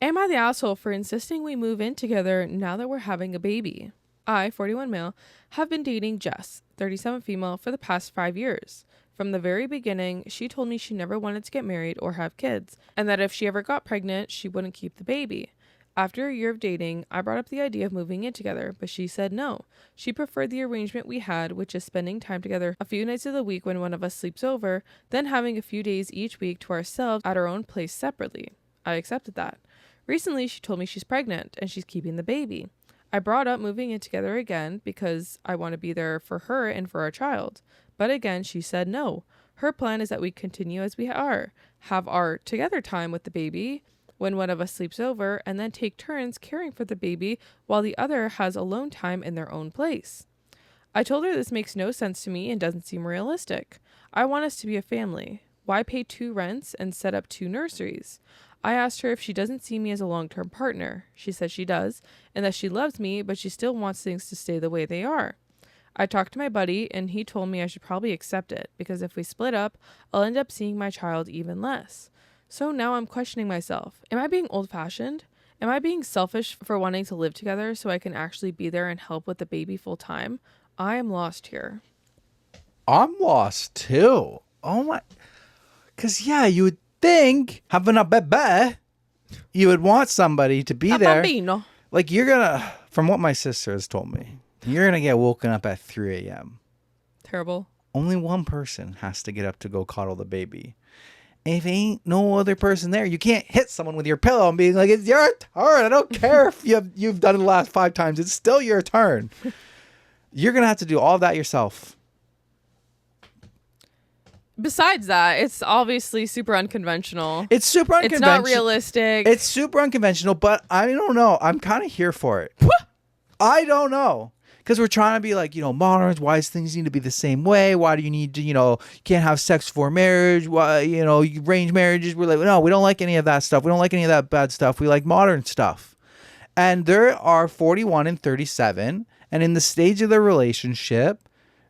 Am I the asshole for insisting we move in together now that we're having a baby? I, 41 male, have been dating Jess, 37 female, for the past 5 years. From the very beginning, she told me she never wanted to get married or have kids, and that if she ever got pregnant, she wouldn't keep the baby. After a year of dating, I brought up the idea of moving in together, but she said no. She preferred the arrangement we had, which is spending time together a few nights of the week when one of us sleeps over, then having a few days each week to ourselves at our own place separately. I accepted that. Recently, she told me she's pregnant and she's keeping the baby. I brought up moving in together again because I want to be there for her and for our child. But again, she said no. Her plan is that we continue as we are, have our together time with the baby when one of us sleeps over, and then take turns caring for the baby while the other has alone time in their own place. I told her this makes no sense to me and doesn't seem realistic. I want us to be a family. Why pay 2 rents and set up 2 nurseries? I asked her if she doesn't see me as a long-term partner. She said she does, and that she loves me, but she still wants things to stay the way they are. I talked to my buddy, and he told me I should probably accept it, because if we split up, I'll end up seeing my child even less. So now I'm questioning myself. Am I being old-fashioned? Am I being selfish for wanting to live together so I can actually be there and help with the baby full-time? I am lost here. I'm lost too. Oh my. Because, yeah, you would think having a baby, you would want somebody to be there. Bambino. Like, you're going to, from what my sister has told me, you're going to get woken up at 3 a.m. Terrible. Only one person has to get up to go coddle the baby. And if ain't no other person there, you can't hit someone with your pillow and be like, it's your turn. I don't care if you've done it the last 5 times. It's still your turn. You're going to have to do all of that yourself. Besides that, it's obviously super unconventional. It's super unconventional. It's not realistic. It's super unconventional, but I don't know. I'm kind of here for it. I don't know. Because we're trying to be like, moderns. Why does things need to be the same way? Why do you need to, you can't have sex before marriage? Why, arranged marriages? We're like, no, we don't like any of that stuff. We don't like any of that bad stuff. We like modern stuff. And there are 41 and 37. And in the stage of their relationship,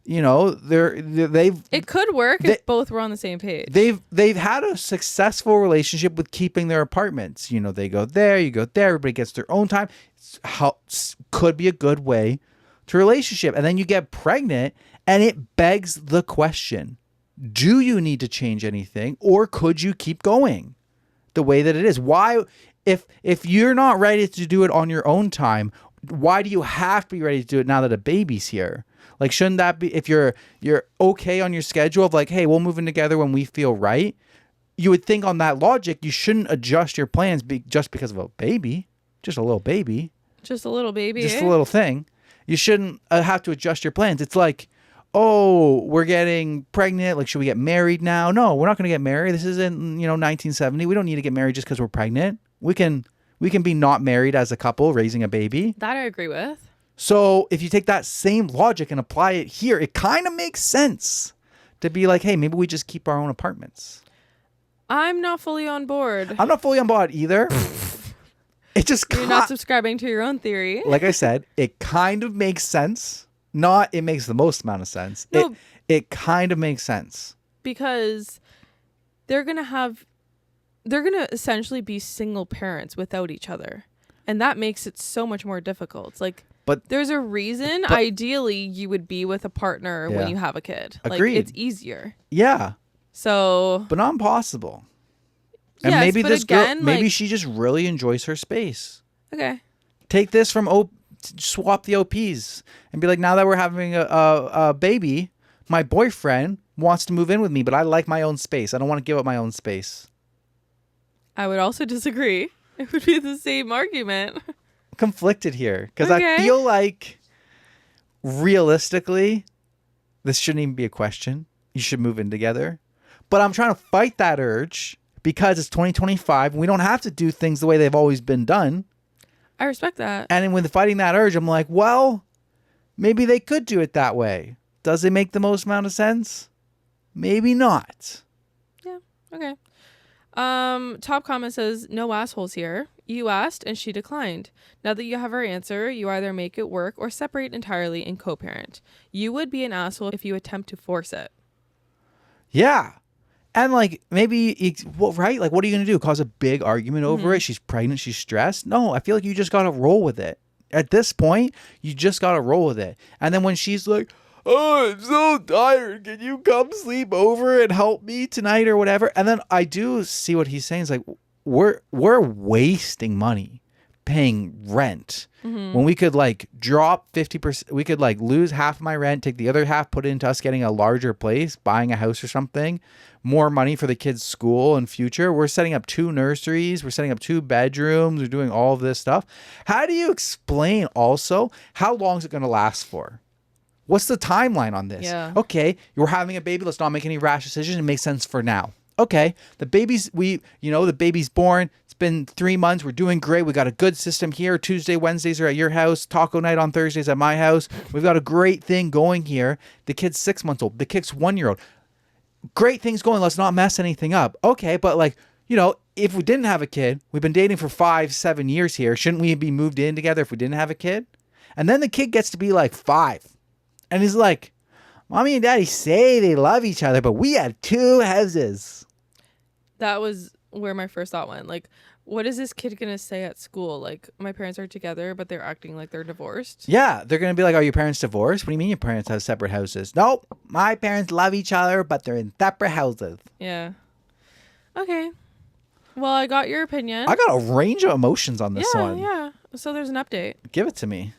it could work if both were on the same page. They've had a successful relationship with keeping their apartments. They go there, you go there. Everybody gets their own time. Could be a good way to relationship. And then you get pregnant, and it begs the question: do you need to change anything, or could you keep going the way that it is? Why, if you're not ready to do it on your own time, why do you have to be ready to do it now that a baby's here? Like, shouldn't that be, if you're okay on your schedule of like, hey, we'll move in together when we feel right, you would think on that logic, you shouldn't adjust your plans just because of a baby, just a little baby. Just a little baby. Just a little thing. You shouldn't have to adjust your plans. It's like, oh, we're getting pregnant. Like, should we get married now? No, we're not going to get married. This isn't, 1970. We don't need to get married just because we're pregnant. We can be not married as a couple raising a baby. That I agree with. So if you take that same logic and apply it here, it kind of makes sense to be like, hey, maybe we just keep our own apartments. I'm not fully on board. I'm not fully on board either. It just You're not subscribing to your own theory. Like I said, it kind of makes sense. Not it makes the most amount of sense. No, it kind of makes sense. Because they're going to essentially be single parents without each other. And that makes it so much more difficult. Like, but there's a reason, ideally, you would be with a partner when you have a kid. Agreed. Like, it's easier. Yeah. So. But not impossible. And yes, maybe this girl, again, maybe she just really enjoys her space. Okay. Take this from swap the OPs and be like, now that we're having a baby, my boyfriend wants to move in with me, but I like my own space. I don't want to give up my own space. I would also disagree. It would be the same argument. Conflicted here because I feel like realistically this shouldn't even be a question. You should move in together, but I'm trying to fight that urge because it's 2025 and we don't have to do things the way they've always been done. I respect that. And when fighting that urge, I'm like, well, maybe they could do it that way. Does it make the most amount of sense? Maybe not. Yeah. Okay. Top comment says, no assholes here. You asked and she declined. Now that you have her answer, you either make it work or separate entirely and co-parent. You would be an asshole if you attempt to force it. Yeah. And like maybe, well, right? Like, what are you gonna do? Cause a big argument over it? She's pregnant. She's stressed. No, I feel like you just gotta roll with it. At this point, you just gotta roll with it. And then when she's like, "Oh, I'm so tired. Can you come sleep over and help me tonight or whatever?" And then I do see what he's saying. Is like, we're wasting money paying rent when we could like drop 50%. We could like lose half of my rent, take the other half, put it into us getting a larger place, buying a house or something, more money for the kids' school and future. We're setting up 2 nurseries. We're setting up 2 bedrooms. We're doing all of this stuff. How do you explain also how long is it going to last for? What's the timeline on this? Yeah. Okay, you're having a baby. Let's not make any rash decisions. It makes sense for now. Okay, the baby's born. It's been 3 months. We're doing great. We got a good system here. Tuesday, Wednesdays are at your house. Taco night on Thursdays at my house. We've got a great thing going here. The kid's 6 months old. The kid's 1-year-old. Great things going. Let's not mess anything up. Okay, but like, if we didn't have a kid, we've been dating for 5-7 years here. Shouldn't we be moved in together if we didn't have a kid? And then the kid gets to be like 5. And he's like, "Mommy and Daddy say they love each other, but we had 2 houses." That was where my first thought went. Like, what is this kid going to say at school? Like, my parents are together, but they're acting like they're divorced. Yeah, they're going to be like, "Are your parents divorced? What do you mean your parents have separate houses?" "Nope, my parents love each other, but they're in separate houses." Yeah. Okay. Well, I got your opinion. I got a range of emotions on this one. Yeah. So there's an update. Give it to me.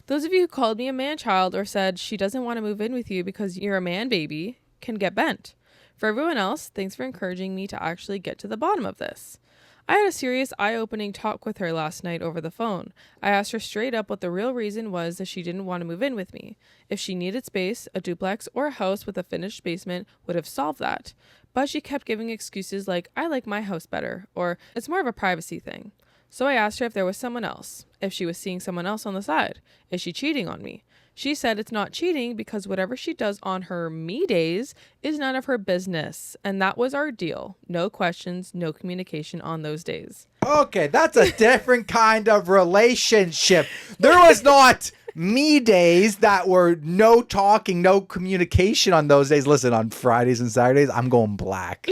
Those of you who called me a man child or said she doesn't want to move in with you because you're a man baby can get bent. For everyone else, thanks for encouraging me to actually get to the bottom of this. I had a serious eye-opening talk with her last night over the phone. I asked her straight up what the real reason was that she didn't want to move in with me. If she needed space, a duplex or a house with a finished basement would have solved that. But she kept giving excuses like, "I like my house better," or "It's more of a privacy thing." So I asked her if there was someone else, if she was seeing someone else on the side. Is she cheating on me? She said it's not cheating because whatever she does on her me days is none of her business. And that was our deal. No questions, no communication on those days. Okay, that's a different kind of relationship. There was not me days that were no talking, no communication on those days. Listen, on Fridays and Saturdays, I'm going black,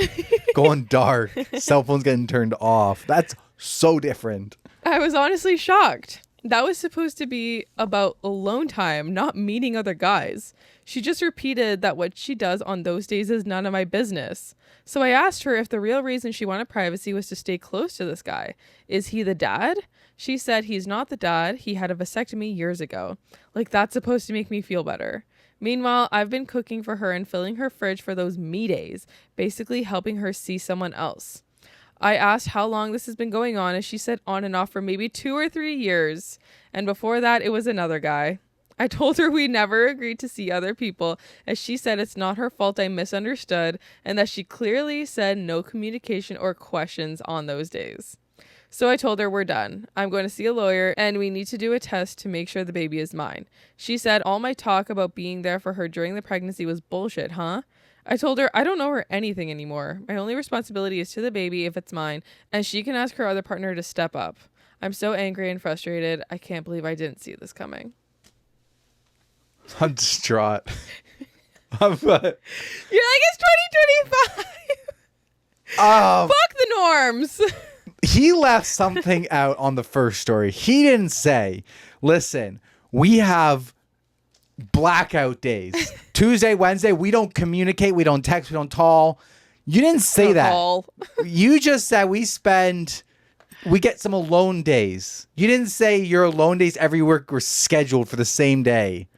going dark. Cell phones getting turned off. That's so different. I was honestly shocked. That was supposed to be about alone time, not meeting other guys. She just repeated that what she does on those days is none of my business. So I asked her if the real reason she wanted privacy was to stay close to this guy. Is he the dad? She said he's not the dad. He had a vasectomy years ago. Like, that's supposed to make me feel better. Meanwhile, I've been cooking for her and filling her fridge for those me days, basically helping her see someone else. I asked how long this has been going on, and she said on and off for maybe 2 or 3 years. And before that, it was another guy. I told her we never agreed to see other people, as she said it's not her fault I misunderstood, and that she clearly said no communication or questions on those days. So I told her we're done. I'm going to see a lawyer, and we need to do a test to make sure the baby is mine. She said all my talk about being there for her during the pregnancy was bullshit, huh? I told her I don't owe her anything anymore. My only responsibility is to the baby if it's mine, and she can ask her other partner to step up. I'm so angry and frustrated. I can't believe I didn't see this coming. I'm distraught. You're like, it's 2025. Fuck the norms. He left something out on the first story. He didn't say, "Listen, we have blackout days. Tuesday, Wednesday, we don't communicate, we don't text, we don't call." You didn't say that. You just said we get some alone days. You didn't say your alone days every week were scheduled for the same day.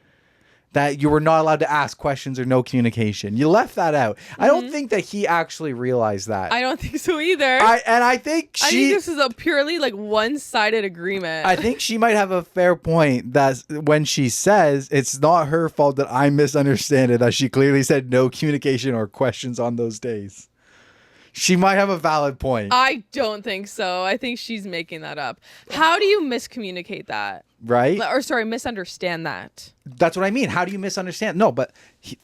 That you were not allowed to ask questions or no communication. You left that out. Mm-hmm. I don't think that he actually realized that. I don't think so either. I think this is a purely like one-sided agreement. I think she might have a fair point that when she says it's not her fault that I misunderstand it, that she clearly said no communication or questions on those days. She might have a valid point. I don't think so. I think she's making that up. How do you miscommunicate that? Right? Misunderstand that. That's what I mean. How do you misunderstand? No, but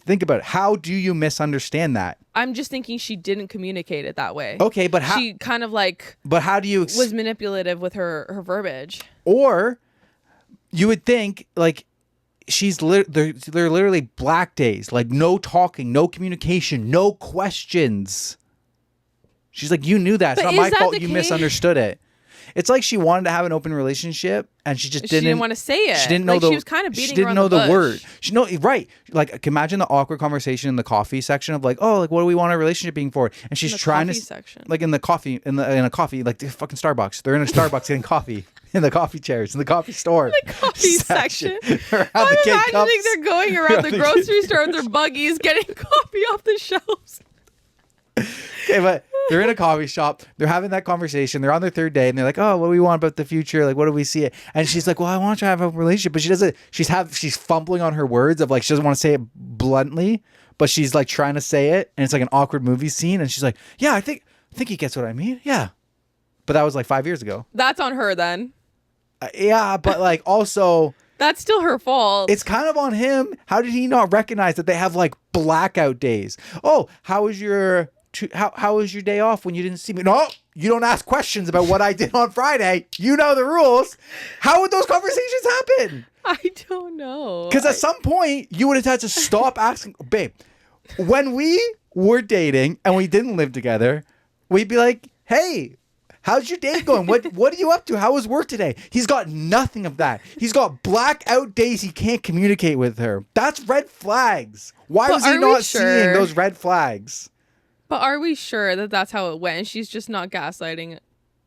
think about it. How do you misunderstand that? I'm just thinking she didn't communicate it that way. Okay, but how? She kind of like... But how do you... was manipulative with her verbiage. Or you would think, like, they're literally black days, like no talking, no communication, no questions. She's like, you knew that. It's not my fault you misunderstood it. It's like she wanted to have an open relationship and she didn't want to say it. She didn't know she was kind of beating she didn't around know the word. Right. Like imagine the awkward conversation in the coffee section of like, oh, like what do we want our relationship being for? And she's trying to section. like in the coffee in a coffee, like the fucking Starbucks. They're in a Starbucks getting coffee in the coffee chairs in the coffee store. The coffee section. I'm imagining they're going around the grocery store with their buggies getting coffee off the shelves. Okay, but they're in a coffee shop. They're having that conversation. They're on their third day, and they're like, "Oh, what do we want about the future? Like, what do we see it?" And she's like, "Well, I want to have a relationship," but she doesn't. She's fumbling on her words of like she doesn't want to say it bluntly, but she's like trying to say it, and it's like an awkward movie scene. And she's like, "Yeah, I think he gets what I mean." Yeah, but that was like 5 years ago. That's on her then. Yeah, but like also. That's still her fault. It's kind of on him. How did he not recognize that they have like blackout days? Oh, how was your day off when you didn't see me? No, you don't ask questions about what I did on Friday. You know the rules. How would those conversations happen? I don't know. Because at some point you would have had to stop asking, babe. When we were dating and we didn't live together, we'd be like, hey, how's your day going? What are you up to? How was work today? He's got nothing of that. He's got blackout days he can't communicate with her. That's red flags. Why was he not seeing those red flags? But are we sure that that's how it went? She's just not gaslighting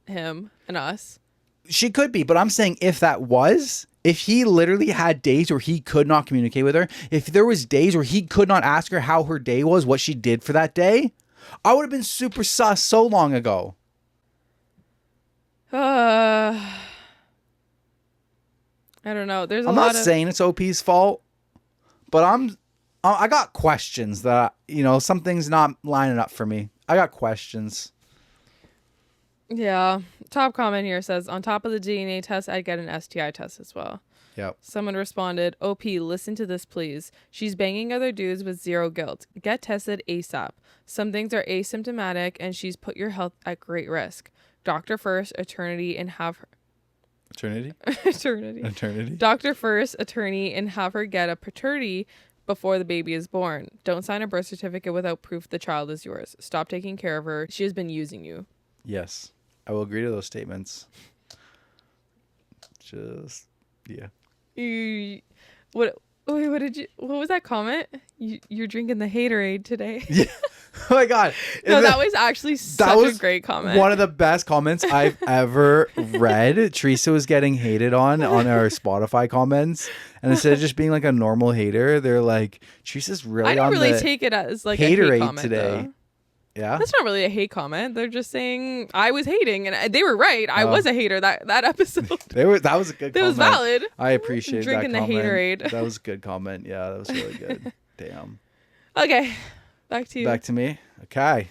him and us. She could be, but I'm saying if he literally had days where he could not communicate with her, if there was days where he could not ask her how her day was, what she did for that day, I would have been super sus so long ago. I don't know. I'm not saying it's OP's fault, but I got questions that, something's not lining up for me. I got questions. Yeah. Top comment here says, on top of the DNA test, I'd get an STI test as well. Yep. Someone responded, OP, listen to this, please. She's banging other dudes with zero guilt. Get tested ASAP. Some things are asymptomatic, and she's put your health at great risk. Doctor first, eternity, and have her... Eternity. Doctor first, attorney, and have her get a paternity before the baby is born. Don't sign a birth certificate without proof the child is yours. Stop taking care of her. She has been using you. Yes. I will agree to those statements. Yeah. What was that comment? You're drinking the haterade today. Yeah. Oh my God. No, that was actually such a great comment. One of the best comments I've ever read. Teresa was getting hated on our Spotify comments. And instead of just being like a normal hater, they're like, Teresa's really on the I didn't really take it as like a hate comment today. Though. Yeah. That's not really a hate comment. They're just saying I was hating, and they were right. I was a hater that episode. That was a good comment. It was valid. I appreciate drinking that comment. Drinking the haterade. That was a good comment. Yeah, that was really good. Damn. Okay. Back to you. Back to me. Okay.